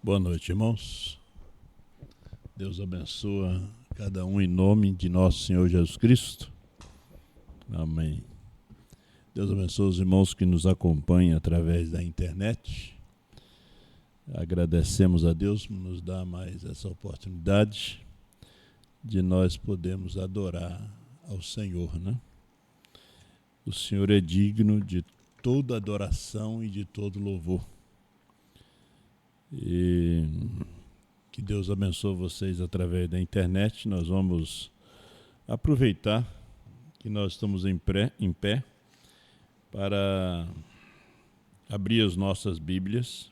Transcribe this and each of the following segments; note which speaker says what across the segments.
Speaker 1: Boa noite, irmãos. Deus abençoa cada um em nome de nosso Senhor Jesus Cristo. Amém. Deus abençoe os irmãos que nos acompanham através da internet. Agradecemos a Deus por nos dar mais essa oportunidade de nós podermos adorar ao Senhor, né? O Senhor é digno de toda adoração e de todo louvor. E que Deus abençoe vocês através da internet. Nós vamos aproveitar que nós estamos em pé para abrir as nossas Bíblias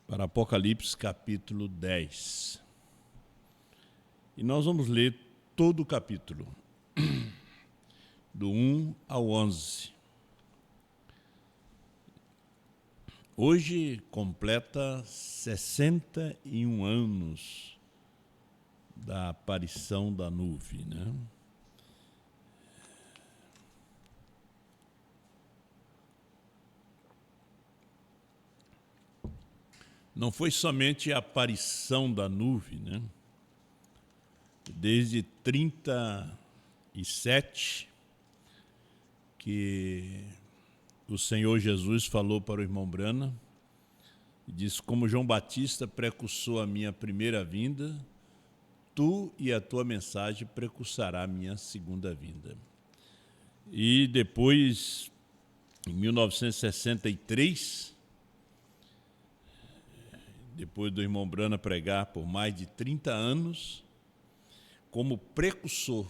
Speaker 1: para Apocalipse capítulo 10. E nós vamos ler todo o capítulo, do 1 ao 11. Hoje completa 61 anos da aparição da nuvem, né? Não foi somente a aparição da nuvem, né? Desde 37 que o Senhor Jesus falou para o irmão Brana e disse: como João Batista precursou a minha primeira vinda, tu e a tua mensagem precursará a minha segunda vinda. E depois, em 1963, depois do irmão Brana pregar por mais de 30 anos, como precursor,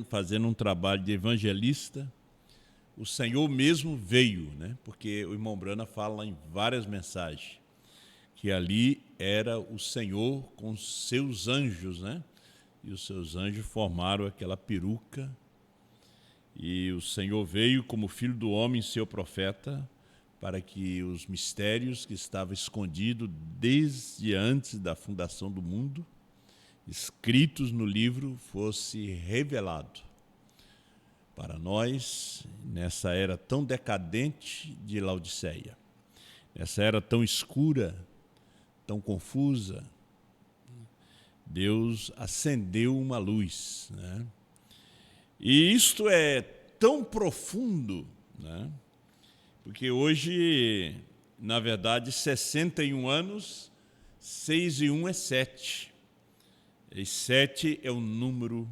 Speaker 1: fazendo um trabalho de evangelista, o Senhor mesmo veio, né? Porque o irmão Brana fala em várias mensagens que ali era o Senhor com seus anjos, né? E os seus anjos formaram aquela peruca, e o Senhor veio como Filho do Homem, seu profeta, para que os mistérios que estavam escondidos desde antes da fundação do mundo, escritos no livro, fosse revelado para nós, nessa era tão decadente de Laodiceia, nessa era tão escura, tão confusa. Deus acendeu uma luz, né? E isto é tão profundo, né? Porque hoje, na verdade, 61 anos, 6 e 1 é 7. E 7 é o número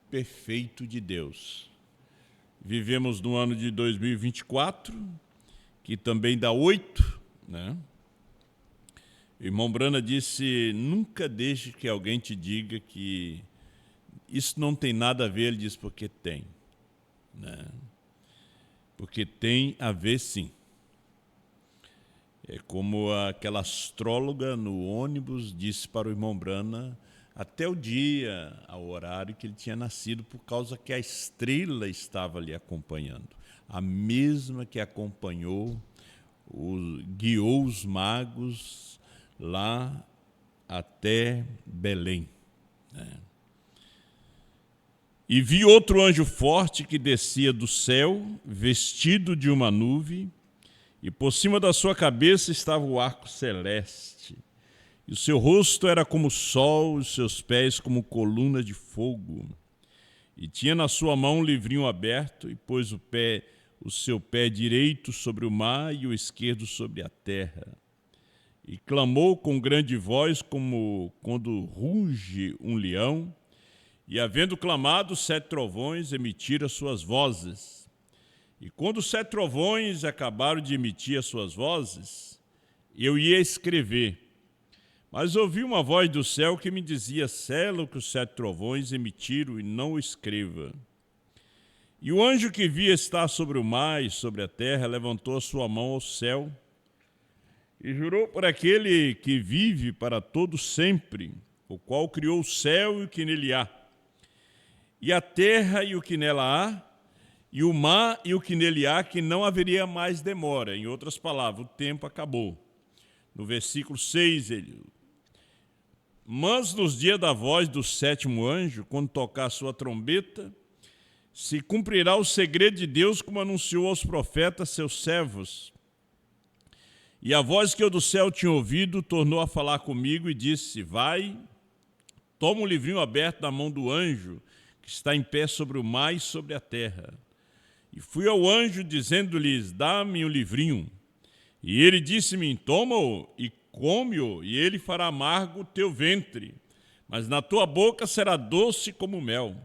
Speaker 1: perfeito de Deus. Vivemos no ano de 2024, que também dá 8, né? O irmão Brana disse: nunca deixe que alguém te diga que isso não tem nada a ver. Ele diz: porque tem, né? Porque tem a ver, sim. É como aquela astróloga no ônibus disse para o irmão Brana até o dia, ao horário que ele tinha nascido, por causa que a estrela estava ali acompanhando. A mesma que acompanhou, guiou os magos lá até Belém, né? E vi outro anjo forte que descia do céu, vestido de uma nuvem, e por cima da sua cabeça estava o arco celeste. E o seu rosto era como o sol, os seus pés como coluna de fogo. E tinha na sua mão um livrinho aberto, e pôs o seu pé direito sobre o mar e o esquerdo sobre a terra. E clamou com grande voz, como quando ruge um leão, e havendo clamado, 7 trovões emitiram suas vozes. E quando os 7 trovões acabaram de emitir as suas vozes, eu ia escrever. Mas ouvi uma voz do céu que me dizia: sela o que os 7 trovões emitiram e não o escreva. E o anjo que via estar sobre o mar e sobre a terra levantou a sua mão ao céu e jurou por aquele que vive para todo sempre, o qual criou o céu e o que nele há, e a terra e o que nela há, e o mar e o que nele há, que não haveria mais demora. Em outras palavras, o tempo acabou. No versículo 6, mas nos dias da voz do 7º anjo, quando tocar a sua trombeta, se cumprirá o segredo de Deus, como anunciou aos profetas, seus servos. E a voz que eu do céu tinha ouvido tornou a falar comigo e disse: vai, toma um livrinho aberto na mão do anjo que está em pé sobre o mar e sobre a terra. E fui ao anjo dizendo-lhes: dá-me um livrinho. E ele disse-me: toma-o e come-o, e ele fará amargo o teu ventre, mas na tua boca será doce como mel.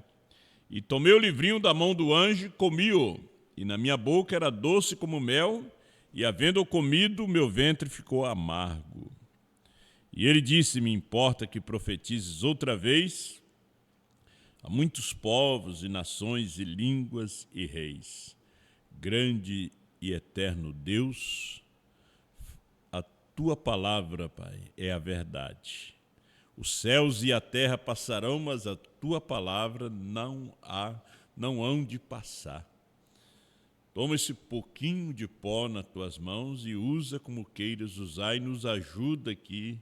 Speaker 1: E tomei o livrinho da mão do anjo e comi-o, e na minha boca era doce como mel, e havendo-o comido, meu ventre ficou amargo. E ele disse-me: importa que profetizes outra vez a muitos povos e nações e línguas e reis. Grande e eterno Deus, a tua palavra, Pai, é a verdade. Os céus e a terra passarão, mas a tua palavra não hão de passar. Toma esse pouquinho de pó nas tuas mãos e usa como queiras usar e nos ajuda aqui,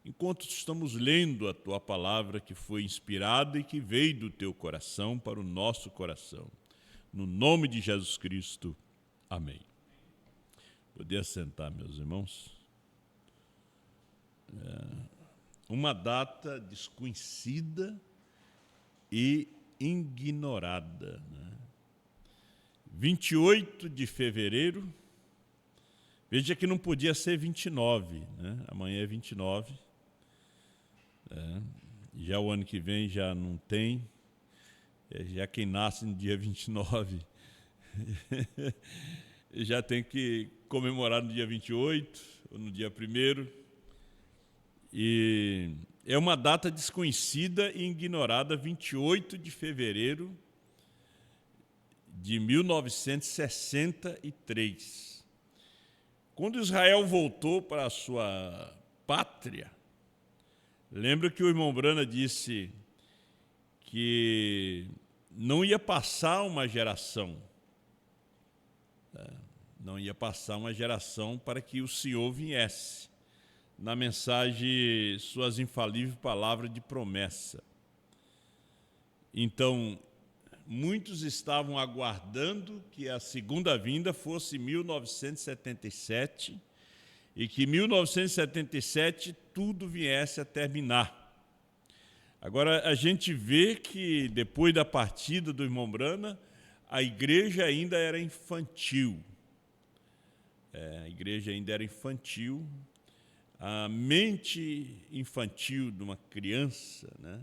Speaker 1: enquanto estamos lendo a tua palavra que foi inspirada e que veio do teu coração para o nosso coração. No nome de Jesus Cristo. Amém. Poder assentar, meus irmãos. Uma data desconhecida e ignorada, né? 28 de fevereiro, veja que não podia ser 29, né? Amanhã é 29, já o ano que vem já não tem, já quem nasce no dia 29 já tem que comemorar no dia 28 ou no dia 1º. E é uma data desconhecida e ignorada, 28 de fevereiro de 1963. Quando Israel voltou para a sua pátria, lembra que o irmão Brana disse que não ia passar uma geração, para que o Senhor viesse. Na mensagem, suas infalíveis palavras de promessa. Então, muitos estavam aguardando que a segunda vinda fosse 1977 e que 1977 tudo viesse a terminar. Agora, a gente vê que depois da partida do irmão Brana, a igreja ainda era infantil. A mente infantil de uma criança, né?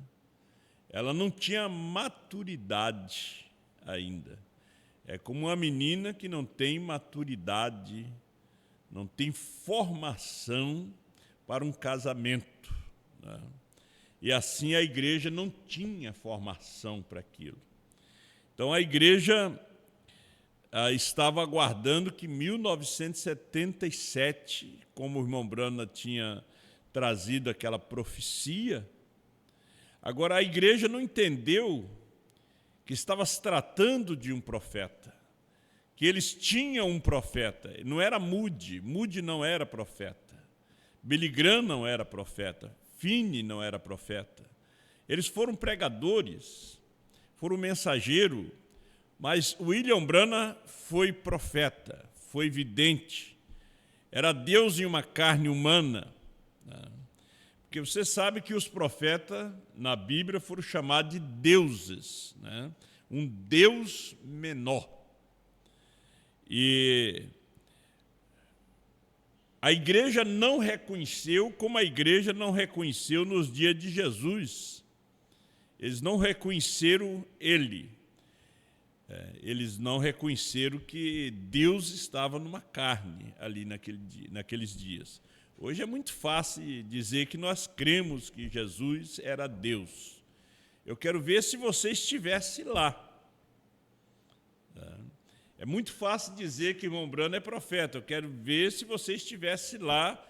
Speaker 1: Ela não tinha maturidade ainda. É como uma menina que não tem maturidade, não tem formação para um casamento, né? E assim a igreja não tinha formação para aquilo. Então a igreja estava aguardando que 1977, como o irmão Brana tinha trazido aquela profecia, agora a igreja não entendeu que estava se tratando de um profeta, que eles tinham um profeta. Não era Moody não era profeta, Billy Graham não era profeta, Finney não era profeta. Eles foram pregadores, foram mensageiros, mas William Branham foi profeta, foi vidente, era Deus em uma carne humana, né? Porque você sabe que os profetas na Bíblia foram chamados de deuses, né? Um Deus menor. E a igreja não reconheceu, como a igreja não reconheceu nos dias de Jesus. Eles não reconheceram ele. Eles não reconheceram que Deus estava numa carne ali naqueles dias. Hoje é muito fácil dizer que nós cremos que Jesus era Deus. Eu quero ver se você estivesse lá. É muito fácil dizer que o irmão Brana é profeta. Eu quero ver se você estivesse lá,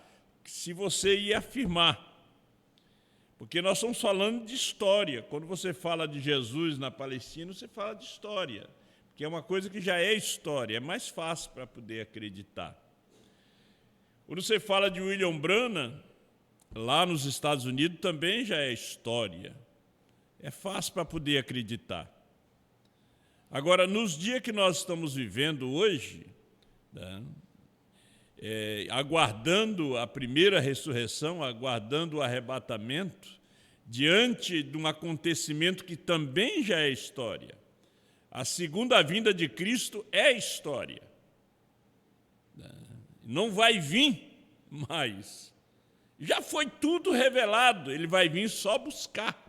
Speaker 1: se você ia afirmar. Porque nós estamos falando de história. Quando você fala de Jesus na Palestina, você fala de história. Porque é uma coisa que já é história, é mais fácil para poder acreditar. Quando você fala de William Branham, lá nos Estados Unidos, também já é história. É fácil para poder acreditar. Agora, nos dias que nós estamos vivendo hoje, né, aguardando a primeira ressurreição, aguardando o arrebatamento, diante de um acontecimento que também já é história. A segunda vinda de Cristo é história. Não vai vir mais. Já foi tudo revelado, ele vai vir só buscar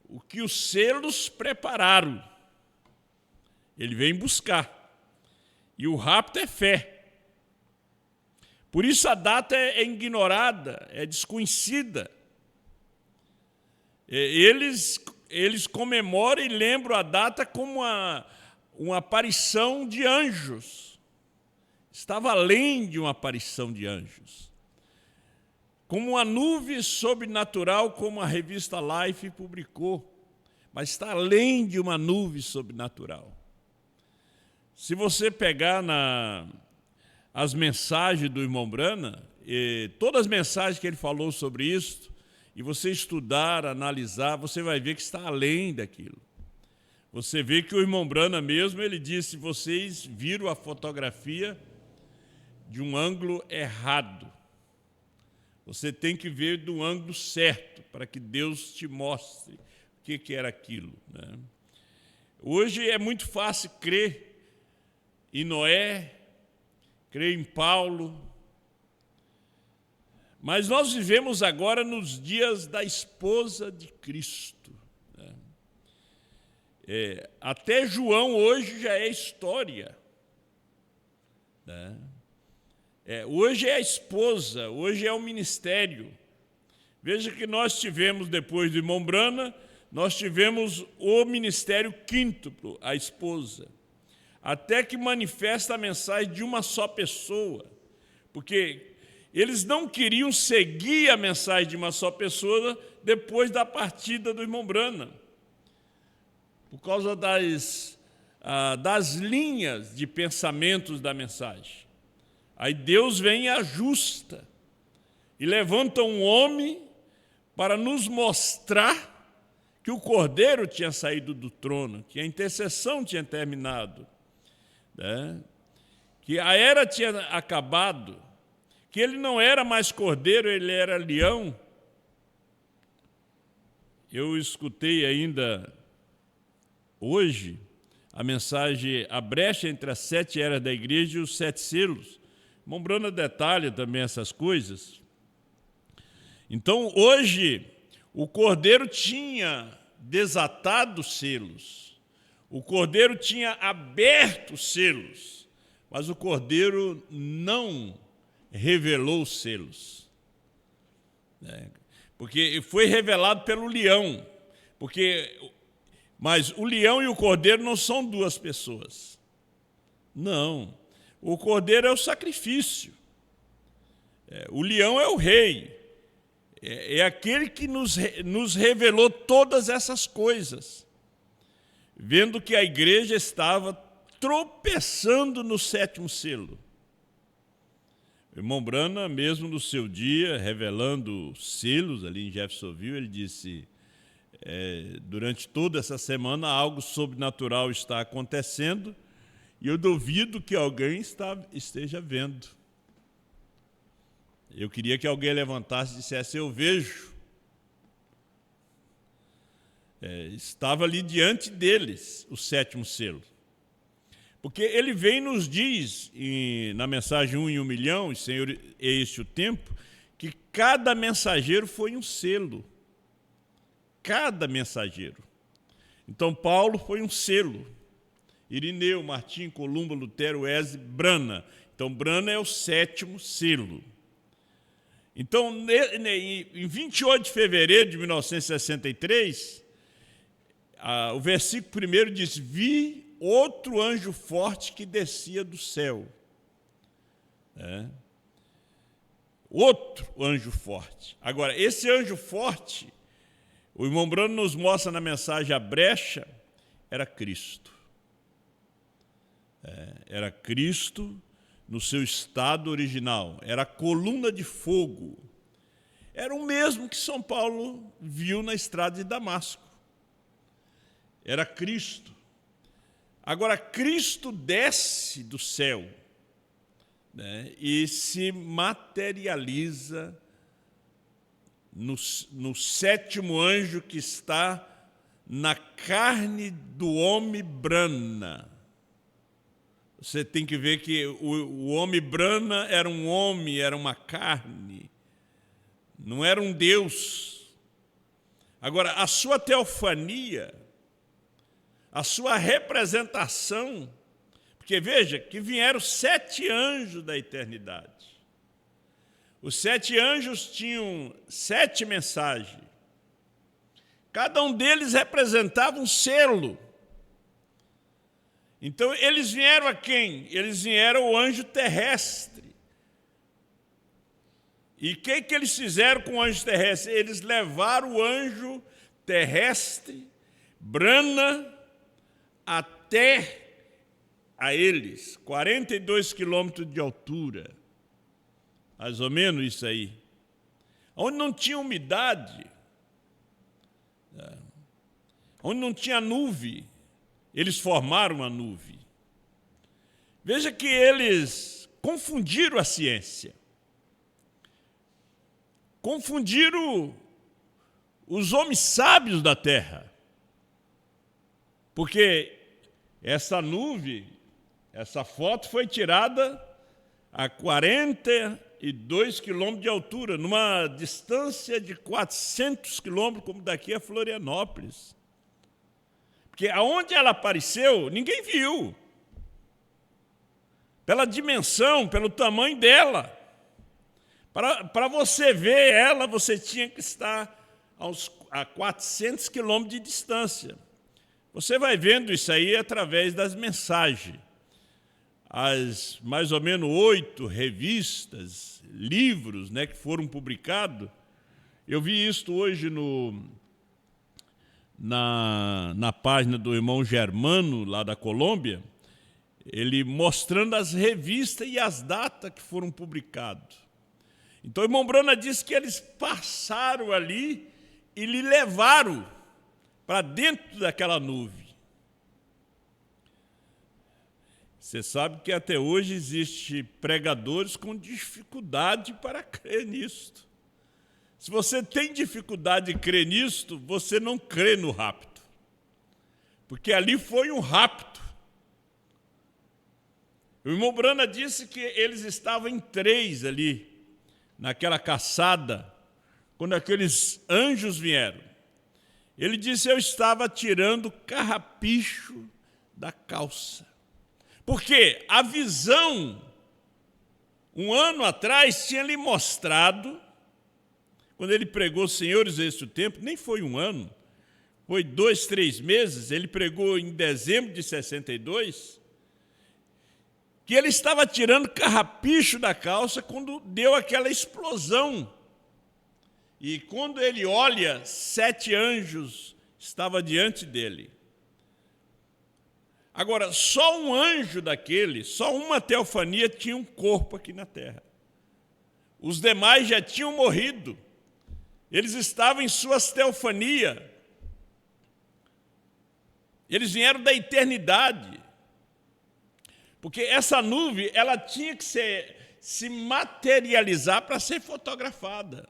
Speaker 1: o que os selos prepararam. Ele vem buscar. E o rapto é fé. Por isso a data é ignorada, é desconhecida. Eles comemoram e lembram a data como uma aparição de anjos. Estava além de uma aparição de anjos. Como uma nuvem sobrenatural, como a revista Life publicou. Mas está além de uma nuvem sobrenatural. Se você pegar as mensagens do irmão Brana, todas as mensagens que ele falou sobre isso, e você estudar, analisar, você vai ver que está além daquilo. Você vê que o irmão Brana mesmo, ele disse, vocês viram a fotografia de um ângulo errado. Você tem que ver do ângulo certo, para que Deus te mostre o que era aquilo. Né? Hoje é muito fácil crer em Noé, crer em Paulo, mas nós vivemos agora nos dias da esposa de Cristo. Né? Até João hoje já é história. Né? Hoje é a esposa, hoje é o ministério. Veja que nós tivemos, depois do irmão Brana, nós tivemos o ministério quíntuplo, a esposa. Até que manifesta a mensagem de uma só pessoa. Porque eles não queriam seguir a mensagem de uma só pessoa depois da partida do irmão Brana. Por causa das linhas de pensamentos da mensagem. Aí Deus vem e ajusta. E levanta um homem para nos mostrar que o Cordeiro tinha saído do trono, que a intercessão tinha terminado, né? Que a era tinha acabado, que ele não era mais cordeiro, ele era leão. Eu escutei ainda hoje a mensagem, a brecha entre as 7 eras da igreja e os 7 selos. Irmão Brana detalha também essas coisas. Então, hoje, o Cordeiro tinha desatado os selos. O Cordeiro tinha aberto os selos. Mas o Cordeiro não revelou os selos. Porque foi revelado pelo leão. Mas o leão e o Cordeiro não são duas pessoas. Não. O Cordeiro é o sacrifício. O leão é o rei. É aquele que nos revelou todas essas coisas. Vendo que a igreja estava tropeçando no 7º selo. O irmão Brana, mesmo no seu dia, revelando selos ali em Jeffersonville, ele disse, durante toda essa semana algo sobrenatural está acontecendo, e eu duvido que alguém esteja vendo. Eu queria que alguém levantasse e dissesse, eu vejo. Estava ali diante deles o 7º selo. Porque ele vem e nos diz, na mensagem 1 em 1 milhão, e Senhor, é este o tempo, que cada mensageiro foi um selo. Cada mensageiro. Então, Paulo foi um selo. Irineu, Martim, Columba, Lutero, Wesley, Brana. Então, Brana é o 7º selo. Então, em 28 de fevereiro de 1963, o versículo 1 diz, vi outro anjo forte que descia do céu. Outro anjo forte. Agora, esse anjo forte, o irmão Brano nos mostra na mensagem a brecha, era Cristo. Era Cristo no seu estado original. Era a coluna de fogo. Era o mesmo que São Paulo viu na estrada de Damasco. Era Cristo. Agora, Cristo desce do céu. né, e se materializa no sétimo anjo, que está na carne do homem Brahma. Você tem que ver que o homem Brahma era um homem, era uma carne, não era um Deus. Agora, a sua teofania, a sua representação, porque veja que vieram 7 anjos da eternidade. Os 7 anjos tinham 7 mensagens. Cada um deles representava um selo. Então, eles vieram a quem? Eles vieram ao anjo terrestre. E o que eles fizeram com o anjo terrestre? Eles levaram o anjo terrestre, Brahma, até a eles, 42 quilômetros de altura. Mais ou menos isso aí. Onde não tinha umidade, onde não tinha nuvem, eles formaram uma nuvem. Veja que eles confundiram a ciência. Confundiram os homens sábios da terra. Porque essa nuvem, essa foto foi tirada a 42 quilômetros de altura, numa distância de 400 quilômetros, como daqui a Florianópolis. Porque aonde ela apareceu, ninguém viu. Pela dimensão, pelo tamanho dela. Para você ver ela, você tinha que estar a 400 quilômetros de distância. Você vai vendo isso aí através das mensagens. As mais ou menos 8 revistas, livros, né, que foram publicados. Eu vi isso hoje na página do irmão Germano, lá da Colômbia, ele mostrando as revistas e as datas que foram publicadas. Então, o irmão Brana disse que eles passaram ali e lhe levaram para dentro daquela nuvem. Você sabe que até hoje existem pregadores com dificuldade para crer nisto. Se você tem dificuldade de crer nisto, você não crê no rapto. Porque ali foi um rapto. O irmão Brana disse que eles estavam em 3 ali, naquela caçada, quando aqueles anjos vieram. Ele disse: eu estava tirando carrapicho da calça. Porque a visão, um ano atrás, tinha lhe mostrado, quando ele pregou Senhores, este o tempo, nem foi um ano, foi 2, 3 meses, ele pregou em dezembro de 62, que ele estava tirando carrapicho da calça quando deu aquela explosão. E quando ele olha, 7 anjos estavam diante dele. Agora, só um anjo daquele, só uma teofania tinha um corpo aqui na terra. Os demais já tinham morrido. Eles estavam em suas teofanias. Eles vieram da eternidade. Porque essa nuvem, ela tinha que se materializar para ser fotografada.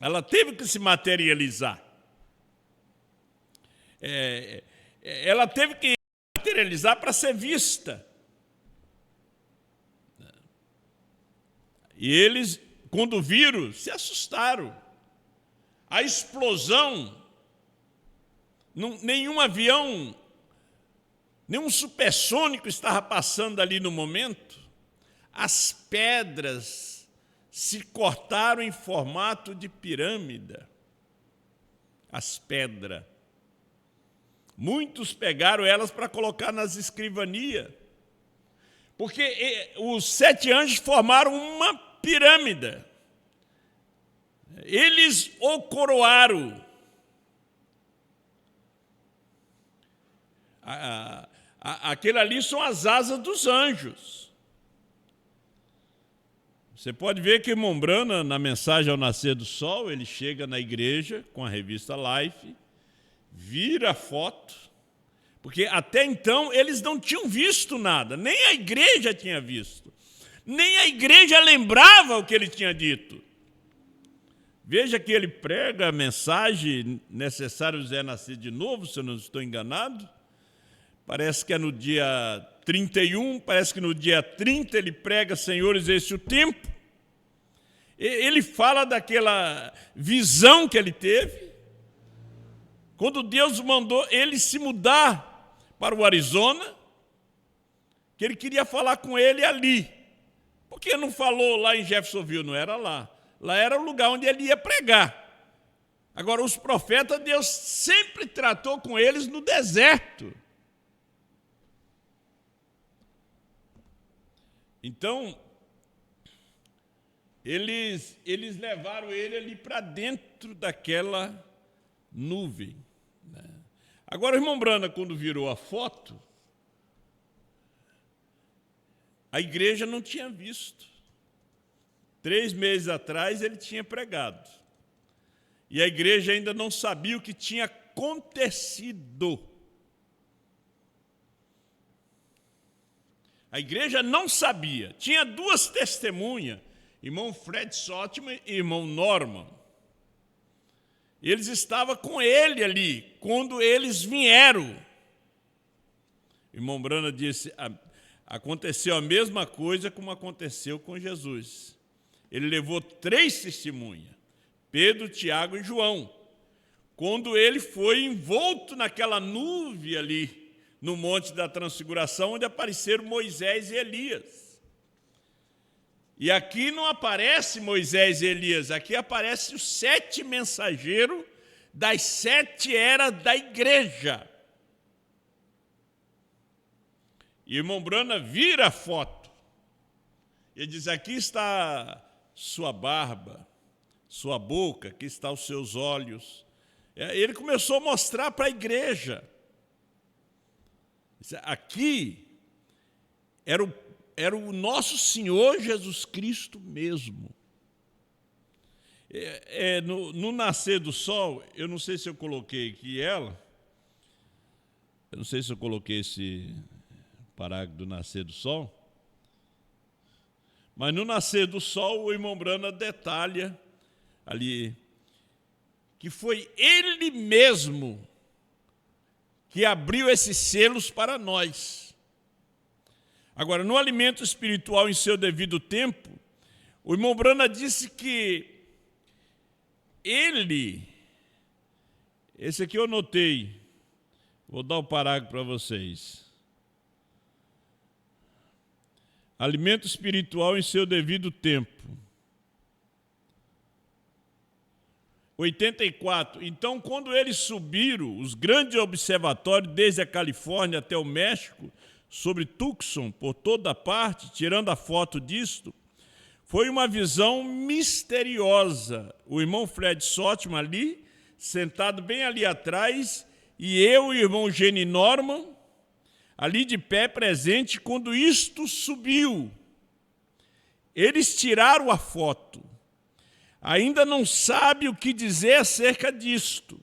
Speaker 1: Ela teve que se materializar. Ela teve que materializar para ser vista. E eles, quando viram, se assustaram. A explosão, nenhum avião, nenhum supersônico estava passando ali no momento. As pedras se cortaram em formato de pirâmide. As pedras. Muitos pegaram elas para colocar nas escrivanias. Porque os 7 anjos formaram uma pirâmide. Eles o coroaram. Aquele ali são as asas dos anjos. Você pode ver que irmão Brana, na mensagem ao nascer do sol, ele chega na igreja com a revista Life, vira a foto, porque até então eles não tinham visto nada, nem a igreja tinha visto. Nem a igreja lembrava o que ele tinha dito. Veja que ele prega a mensagem, necessário é nascer de novo, se eu não estou enganado. Parece que é no dia 31, parece que no dia 30 ele prega, senhores, esse é o tempo. Ele fala daquela visão que ele teve, quando Deus mandou ele se mudar para o Arizona, que ele queria falar com ele ali. Por que não falou lá em Jeffersonville? Não era lá. Lá era o lugar onde ele ia pregar. Agora, os profetas, Deus sempre tratou com eles no deserto. Então, eles levaram ele ali para dentro daquela nuvem. Agora, o irmão Brana, quando virou a foto, a igreja não tinha visto. 3 meses atrás ele tinha pregado. E a igreja ainda não sabia o que tinha acontecido. A igreja não sabia. Tinha 2 testemunhas, irmão Fred Sottman e irmão Norman. Eles estavam com ele ali, quando eles vieram. O irmão Brana disse, aconteceu a mesma coisa como aconteceu com Jesus. Ele levou 3 testemunhas, Pedro, Tiago e João, quando ele foi envolto naquela nuvem ali, no Monte da Transfiguração, onde apareceram Moisés e Elias. E aqui não aparece Moisés e Elias, aqui aparece os 7 mensageiros das 7 eras da igreja. E o irmão Brana vira a foto. Ele diz, aqui está sua barba, sua boca, aqui estão os seus olhos. Ele começou a mostrar para a igreja. Aqui era o nosso Senhor Jesus Cristo mesmo. No nascer do sol, eu não sei se eu coloquei aqui eu não sei se eu coloquei esse parágrafo do nascer do sol, mas no nascer do sol o irmão Brana detalha ali que foi ele mesmo que abriu esses selos para nós. Agora, no alimento espiritual em seu devido tempo, o irmão Brana disse que esse aqui eu anotei, vou dar o parágrafo para vocês. Alimento espiritual em seu devido tempo. 84. Então, quando eles subiram os grandes observatórios desde a Califórnia até o México, sobre Tucson, por toda parte, tirando a foto disto, foi uma visão misteriosa. O irmão Fred Sottman ali, sentado bem ali atrás, e eu e o irmão Gene Norman, ali de pé presente, quando isto subiu. Eles tiraram a foto. Ainda não sabe o que dizer acerca disto.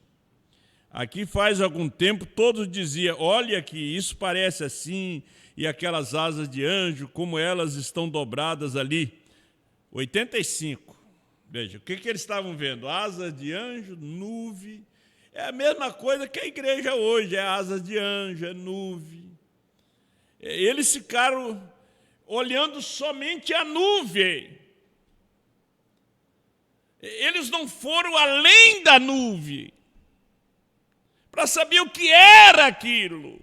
Speaker 1: Aqui faz algum tempo todos diziam, olha aqui, isso parece assim, e aquelas asas de anjo, como elas estão dobradas ali. 85. Veja, o que eles estavam vendo? Asas de anjo, nuvem. É a mesma coisa que a igreja hoje, é asas de anjo, é nuvem. Eles ficaram olhando somente a nuvem. Eles não foram além da nuvem para saber o que era aquilo.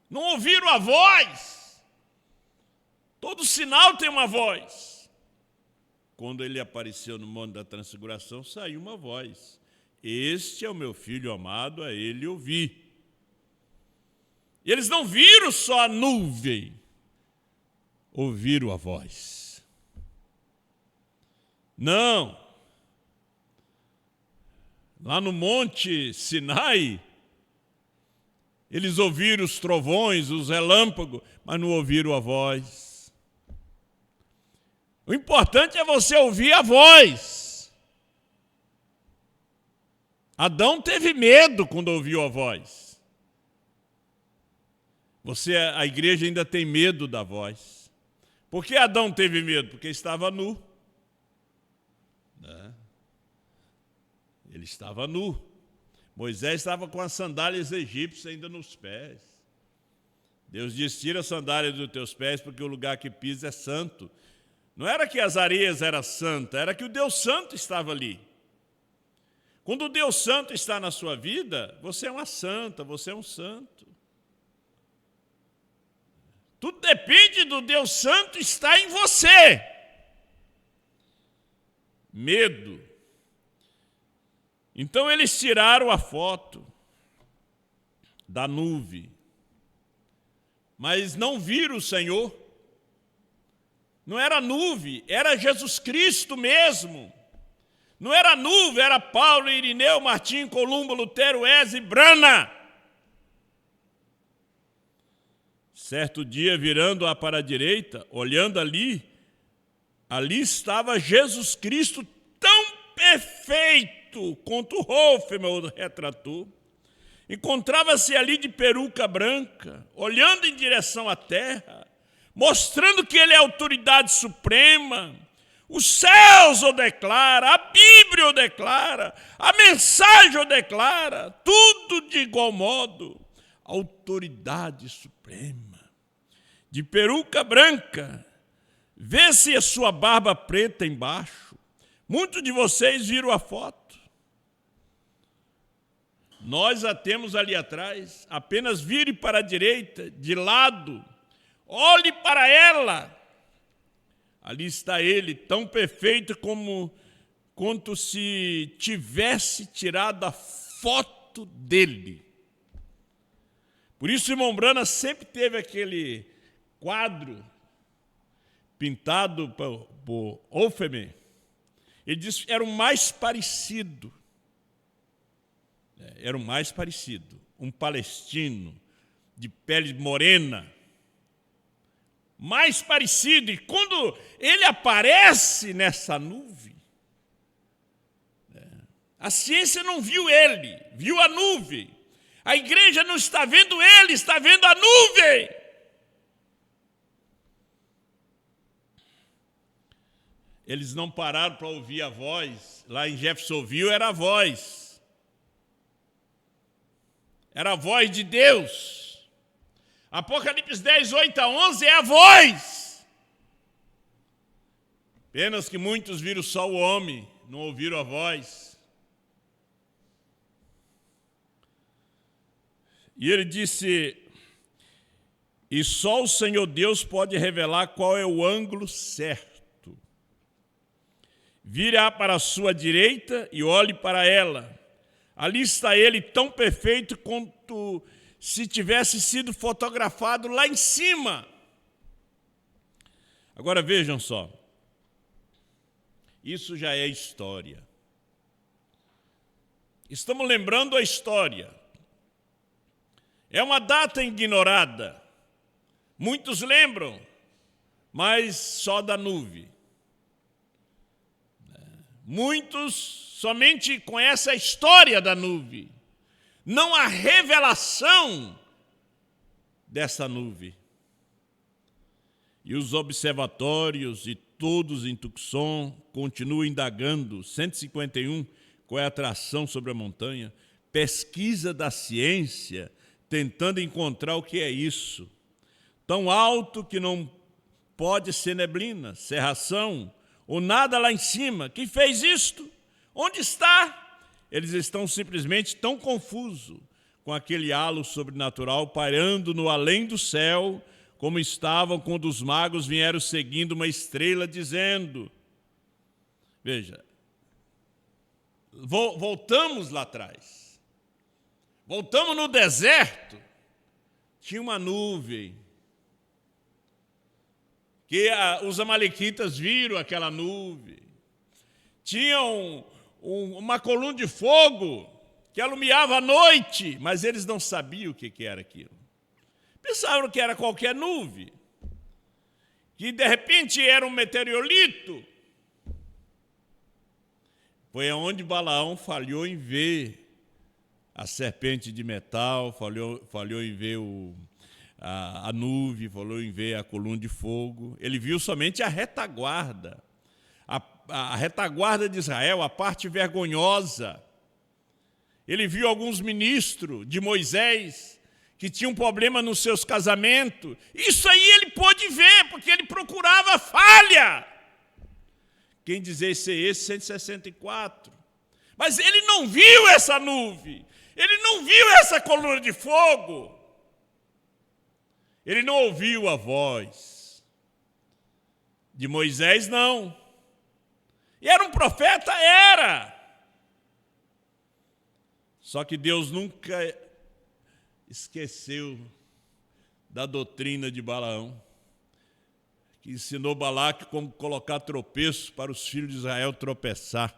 Speaker 1: Não ouviram a voz. Todo sinal tem uma voz. Quando ele apareceu no Monte da Transfiguração, saiu uma voz. Este é o meu filho amado, a ele ouvi. E eles não viram só a nuvem, ouviram a voz. Não. Lá no Monte Sinai, eles ouviram os trovões, os relâmpagos, mas não ouviram a voz. O importante é você ouvir a voz. Adão teve medo quando ouviu a voz. A igreja ainda tem medo da voz. Por que Adão teve medo? Porque estava nu. Né? Ele estava nu. Moisés estava com as sandálias egípcias ainda nos pés. Deus disse, tira a sandália dos teus pés, porque o lugar que pisa é santo. Não era que as areias eram santas, era que o Deus Santo estava ali. Quando o Deus Santo está na sua vida, você é uma santa, você é um santo. Tudo depende do Deus Santo estar em você. Medo. Então eles tiraram a foto da nuvem, mas não viram o Senhor. Não era nuvem, era Jesus Cristo mesmo. Não era nuvem, era Paulo, Irineu, Martim, Columba, Lutero, Wesley, Brana. Certo dia, virando-a para a direita, olhando ali estava Jesus Cristo tão perfeito quanto Hoffmann o retratou. Encontrava-se ali de peruca branca, olhando em direção à terra, mostrando que ele é a autoridade suprema. Os céus o declara, a Bíblia o declara, a mensagem o declara, tudo de igual modo. Autoridade suprema. De peruca branca, vê-se a sua barba preta embaixo. Muitos de vocês viram a foto. Nós a temos ali atrás. Apenas vire para a direita, de lado. Olhe para ela. Ali está ele, tão perfeito quanto se tivesse tirado a foto dele. Por isso, irmão Brana sempre teve aquele quadro pintado por Hoffmann. Ele disse que era o mais parecido. Era o mais parecido. Um palestino, de pele morena. Mais parecido. E quando ele aparece nessa nuvem, a ciência não viu ele, viu a nuvem. A igreja não está vendo ele, está vendo a nuvem. Eles não pararam para ouvir a voz. Lá em Jeffersonville era a voz. Era a voz de Deus. Apocalipse 10, 8 a 11 é a voz. Apenas que muitos viram só o homem, não ouviram a voz. E ele disse, e só o Senhor Deus pode revelar qual é o ângulo certo. Vire-a para a sua direita e olhe para ela. Ali está ele tão perfeito quanto se tivesse sido fotografado lá em cima. Agora vejam só. Isso já é história. Estamos lembrando a história. É uma data ignorada. Muitos lembram, mas só da nuvem. Muitos somente conhecem a história da nuvem, não a revelação dessa nuvem. E os observatórios e todos em Tucson continuam indagando, 151, qual é a atração sobre a montanha, pesquisa da ciência, tentando encontrar o que é isso. Tão alto que não pode ser neblina, cerração, ou nada lá em cima. Quem fez isto? Onde está? Eles estão simplesmente tão confusos com aquele halo sobrenatural pairando no além do céu, como estavam quando os magos vieram seguindo uma estrela dizendo... Veja, voltamos lá atrás. Voltamos no deserto. Tinha uma nuvem. Que os amalequitas viram aquela nuvem. Tinha uma coluna de fogo que alumiava à noite, mas eles não sabiam o que era aquilo. Pensavam que era qualquer nuvem, que de repente era um meteorito. Foi onde Balaão falhou em ver a serpente de metal, falhou em ver a nuvem, falou em ver a coluna de fogo. Ele viu somente a retaguarda. A retaguarda de Israel, a parte vergonhosa. Ele viu alguns ministros de Moisés que tinham problema nos seus casamentos. Isso aí ele pôde ver, porque ele procurava falha. Quem dizer ser esse 164? Mas ele não viu essa nuvem. Ele não viu essa coluna de fogo. Ele não ouviu a voz de Moisés, não. E era um profeta? Era. Só que Deus nunca esqueceu da doutrina de Balaão, que ensinou Balaque como colocar tropeço para os filhos de Israel tropeçar.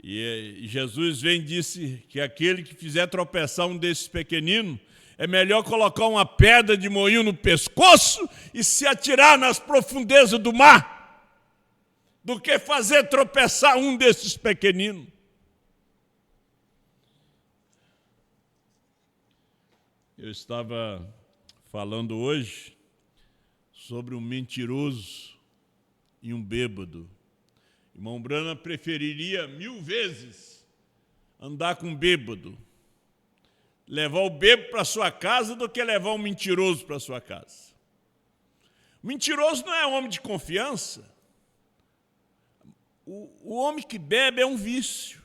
Speaker 1: E Jesus vem e disse que aquele que fizer tropeçar um desses pequeninos, é melhor colocar uma pedra de moinho no pescoço e se atirar nas profundezas do mar, do que fazer tropeçar um desses pequeninos. Eu estava falando hoje sobre um mentiroso e um bêbado. Irmão Branham preferiria 1000 vezes andar com um bêbado, levar o bêbado para sua casa, do que levar um mentiroso para sua casa. O mentiroso não é homem de confiança. O homem que bebe é um vício.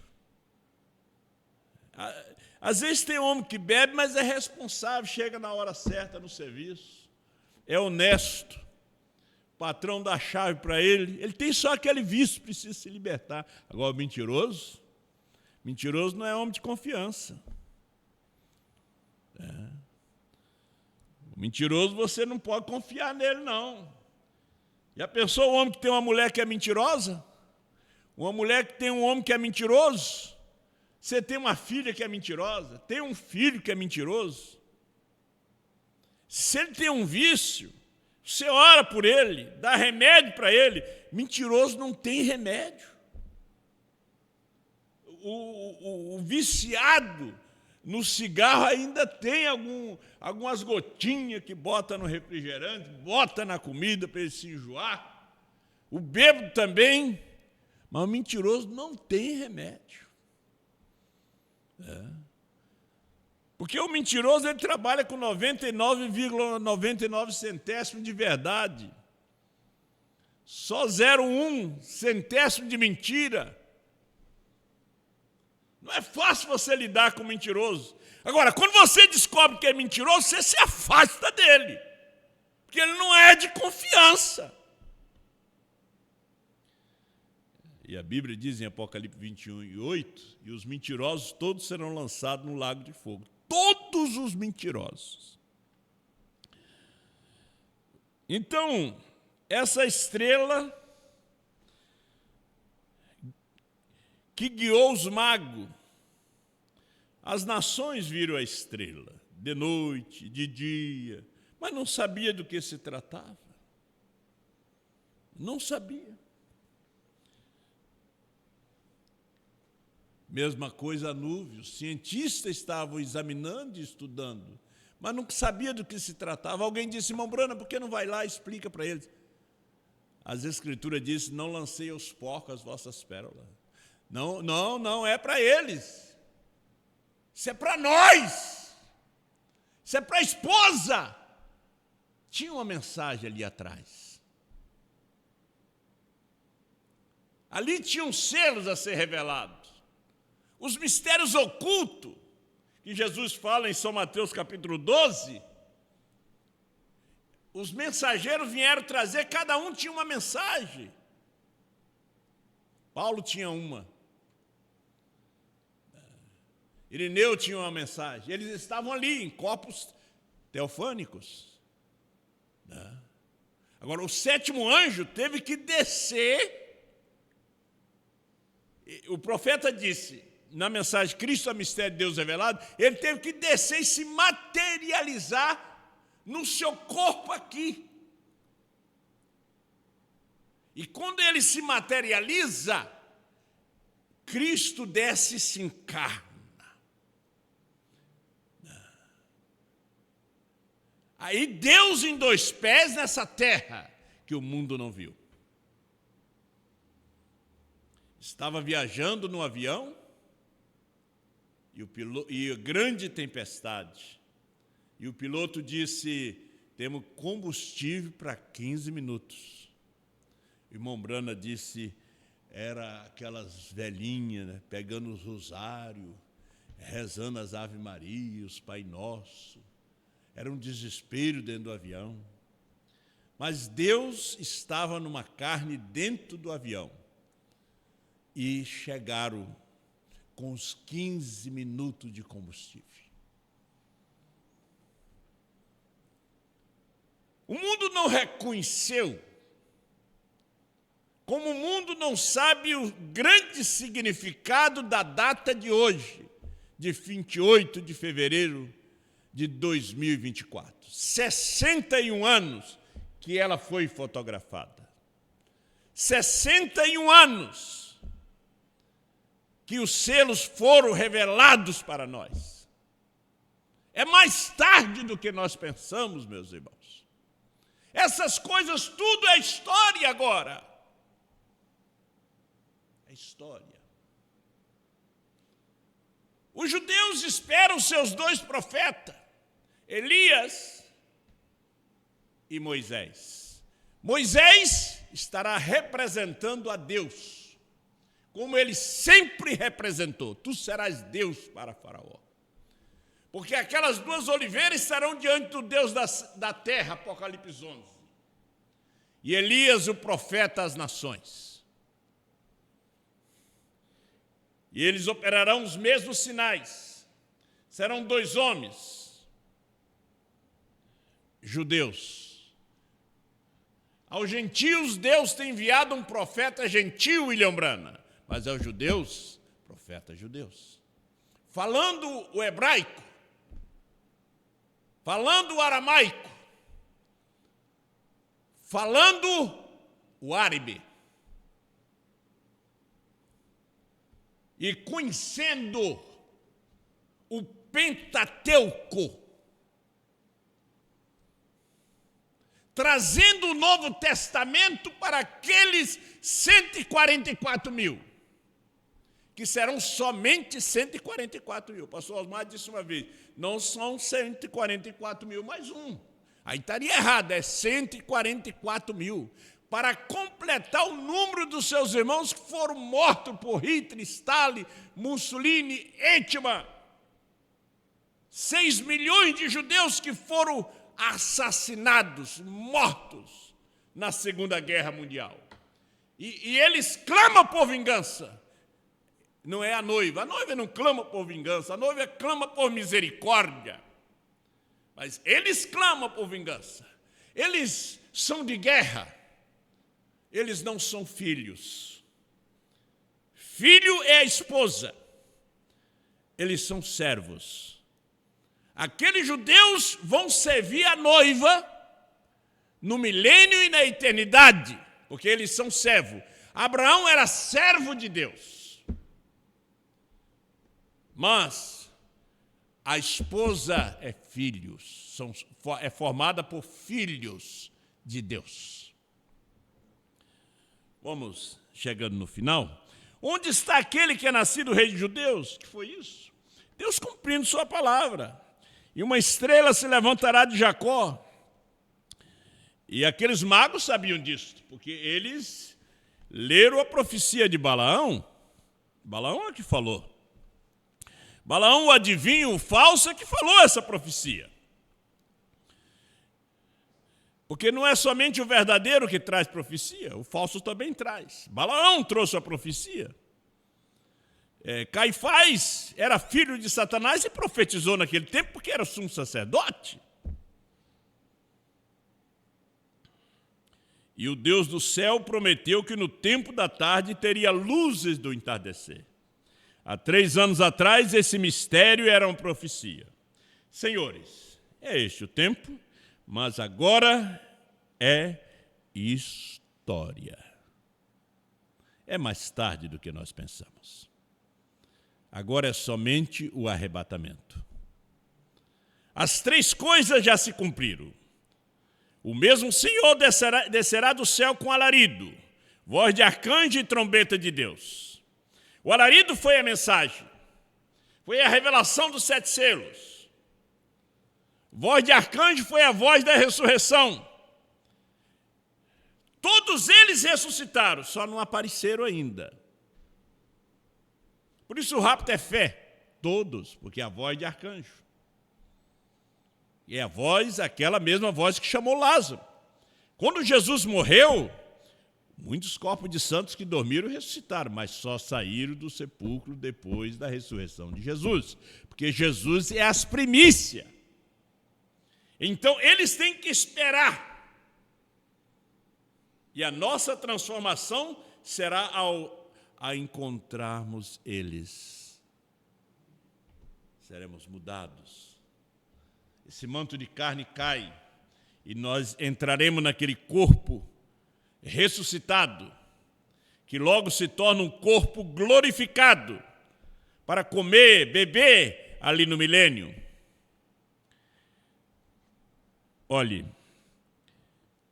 Speaker 1: Às vezes tem homem que bebe, mas é responsável, chega na hora certa no serviço, é honesto, o patrão dá a chave para ele tem só aquele vício, precisa se libertar. Agora, o mentiroso não é homem de confiança. O mentiroso, você não pode confiar nele, não. Já pensou o homem que tem uma mulher que é mentirosa? Uma mulher que tem um homem que é mentiroso? Você tem uma filha que é mentirosa? Tem um filho que é mentiroso? Se ele tem um vício, você ora por ele, dá remédio para ele. Mentiroso não tem remédio. O viciado no cigarro ainda tem algumas gotinhas que bota no refrigerante, bota na comida para ele se enjoar. O bêbado também, mas o mentiroso não tem remédio. Porque o mentiroso ele trabalha com 99,99 centésimos de verdade. Só 0,1 centésimo de mentira. Não é fácil você lidar com o mentiroso. Agora, quando você descobre que é mentiroso, você se afasta dele. Porque ele não é de confiança. E a Bíblia diz em Apocalipse 21:8, e os mentirosos todos serão lançados no lago de fogo. Todos os mentirosos. Então, essa estrela que guiou os magos, as nações viram a estrela, de noite, de dia, mas não sabia do que se tratava. Não sabia. Mesma coisa a nuvem, os cientistas estavam examinando e estudando, mas não sabia do que se tratava. Alguém disse, irmão Branham, por que não vai lá e explica para eles? As Escrituras dizem, não lancei aos porcos as vossas pérolas. Não é para eles. Isso é para nós. Isso é para a esposa. Tinha uma mensagem ali atrás. Ali tinham selos a ser revelados. Os mistérios ocultos, que Jesus fala em São Mateus capítulo 12, os mensageiros vieram trazer, cada um tinha uma mensagem. Paulo tinha uma. Irineu tinha uma mensagem. Eles estavam ali, em corpos teofânicos. Agora, o 7º anjo teve que descer. O profeta disse, na mensagem Cristo é o mistério de Deus revelado, ele teve que descer e se materializar no seu corpo aqui. E quando ele se materializa, Cristo desce e se encarna. Aí Deus em dois pés nessa terra que o mundo não viu. Estava viajando no avião e grande tempestade. E o piloto disse: temos combustível para 15 minutos. O irmão Brana disse: era aquelas velhinhas, né, pegando os rosários, rezando as Ave Maria, os Pai Nosso. Era um desespero dentro do avião. Mas Deus estava numa carne dentro do avião. E chegaram com os 15 minutos de combustível. O mundo não reconheceu, como o mundo não sabe o grande significado da data de hoje, de 28 de fevereiro de 2024. 61 anos que ela foi fotografada. 61 anos que os selos foram revelados para nós. É mais tarde do que nós pensamos, meus irmãos. Essas coisas tudo é história agora. É história. Os judeus esperam seus dois profetas, Elias e Moisés. Moisés estará representando a Deus, como ele sempre representou. Tu serás Deus para Faraó. Porque aquelas duas oliveiras estarão diante do Deus da terra, Apocalipse 11. E Elias, o profeta às nações. E eles operarão os mesmos sinais. Serão dois homens, judeus. Aos gentios, Deus tem enviado um profeta gentil, William Brana. Mas aos judeus, profetas judeus. Falando o hebraico, falando o aramaico, falando o árabe. E conhecendo o Pentateuco, trazendo o Novo Testamento para aqueles 144 mil, que serão somente 144 mil. O pastor Osmar disse uma vez, não são 144 mil mais um. Aí estaria errado, é 144 mil. Para completar o número dos seus irmãos que foram mortos por Hitler, Stalin, Mussolini, Eichmann. 6 milhões de judeus que foram assassinados, mortos na Segunda Guerra Mundial. E eles clamam por vingança. Não é a noiva não clama por vingança, a noiva clama por misericórdia. Mas eles clamam por vingança. Eles são de guerra. Eles não são filhos. Filho é a esposa. Eles são servos. Aqueles judeus vão servir a noiva no milênio e na eternidade, porque eles são servos. Abraão era servo de Deus. Mas a esposa é filhos, é formada por filhos de Deus. Vamos chegando no final. Onde está aquele que é nascido rei de judeus? Que foi isso? Deus cumprindo sua palavra. E uma estrela se levantará de Jacó. E aqueles magos sabiam disso, porque eles leram a profecia de Balaão. Balaão é que falou. Balaão, o adivinho, o falso, é que falou essa profecia. Porque não é somente o verdadeiro que traz profecia, o falso também traz. Balaão trouxe a profecia. Caifás era filho de Satanás e profetizou naquele tempo porque era sumo sacerdote. E o Deus do céu prometeu que no tempo da tarde teria luzes do entardecer. Há 3 anos atrás, esse mistério era uma profecia. Senhores, é este o tempo, mas agora é história. É mais tarde do que nós pensamos. Agora é somente o arrebatamento. As 3 coisas já se cumpriram. O mesmo Senhor descerá do céu com alarido, voz de arcanjo e trombeta de Deus. O alarido foi a mensagem, foi a revelação dos 7 selos. Voz de arcanjo foi a voz da ressurreição. Todos eles ressuscitaram, só não apareceram ainda. Por isso o rapto é fé, todos, porque é a voz de arcanjo. E é a voz, aquela mesma voz que chamou Lázaro. Quando Jesus morreu, muitos corpos de santos que dormiram ressuscitaram, mas só saíram do sepulcro depois da ressurreição de Jesus, porque Jesus é as primícias. Então, eles têm que esperar. E a nossa transformação será ao encontrarmos eles. Seremos mudados. Esse manto de carne cai e nós entraremos naquele corpo ressuscitado, que logo se torna um corpo glorificado para comer, beber ali no milênio. Olhe,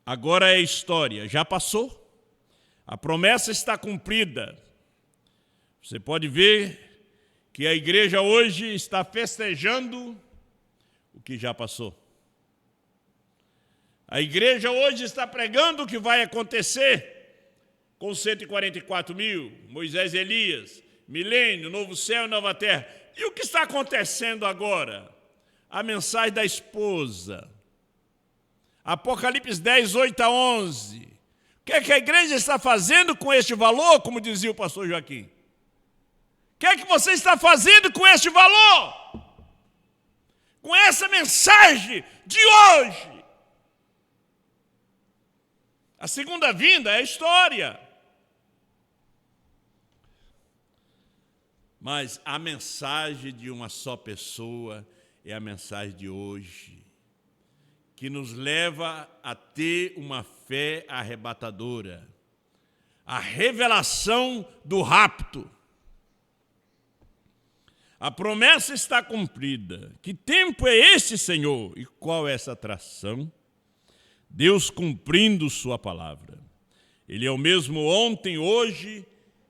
Speaker 1: agora é história, já passou, a promessa está cumprida. Você pode ver que a igreja hoje está festejando o que já passou. A igreja hoje está pregando o que vai acontecer com 144 mil, Moisés e Elias, milênio, novo céu e nova terra. E o que está acontecendo agora? A mensagem da esposa. Apocalipse 10, 8 a 11. O que é que a igreja está fazendo com este valor, como dizia o pastor Joaquim? O que é que você está fazendo com este valor? Com essa mensagem de hoje? A segunda vinda é história. Mas a mensagem de uma só pessoa é a mensagem de hoje, que nos leva a ter uma fé arrebatadora, a revelação do rapto. A promessa está cumprida. Que tempo é esse, Senhor? E qual é essa atração? Deus cumprindo sua palavra. Ele é o mesmo ontem, hoje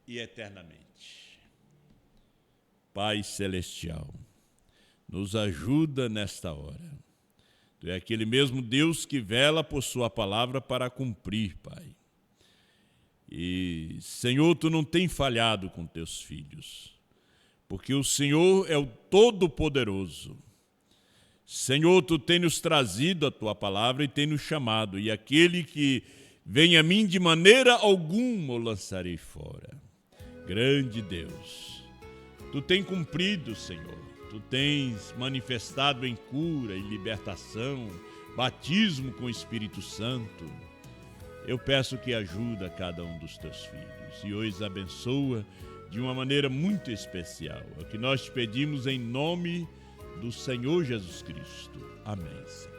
Speaker 1: e eternamente. Pai Celestial, nos ajuda nesta hora. Tu é aquele mesmo Deus que vela por sua palavra para cumprir, Pai. E, Senhor, tu não tem falhado com teus filhos, porque o Senhor é o Todo-Poderoso. Senhor, tu tem nos trazido a tua palavra e tem nos chamado, e aquele que vem a mim de maneira alguma o lançarei fora. Grande Deus, tu tem cumprido, Senhor, tu tens manifestado em cura e libertação, batismo com o Espírito Santo. Eu peço que ajuda cada um dos teus filhos e os abençoa de uma maneira muito especial. É o que nós te pedimos em nome do Senhor Jesus Cristo. Amém, Senhor.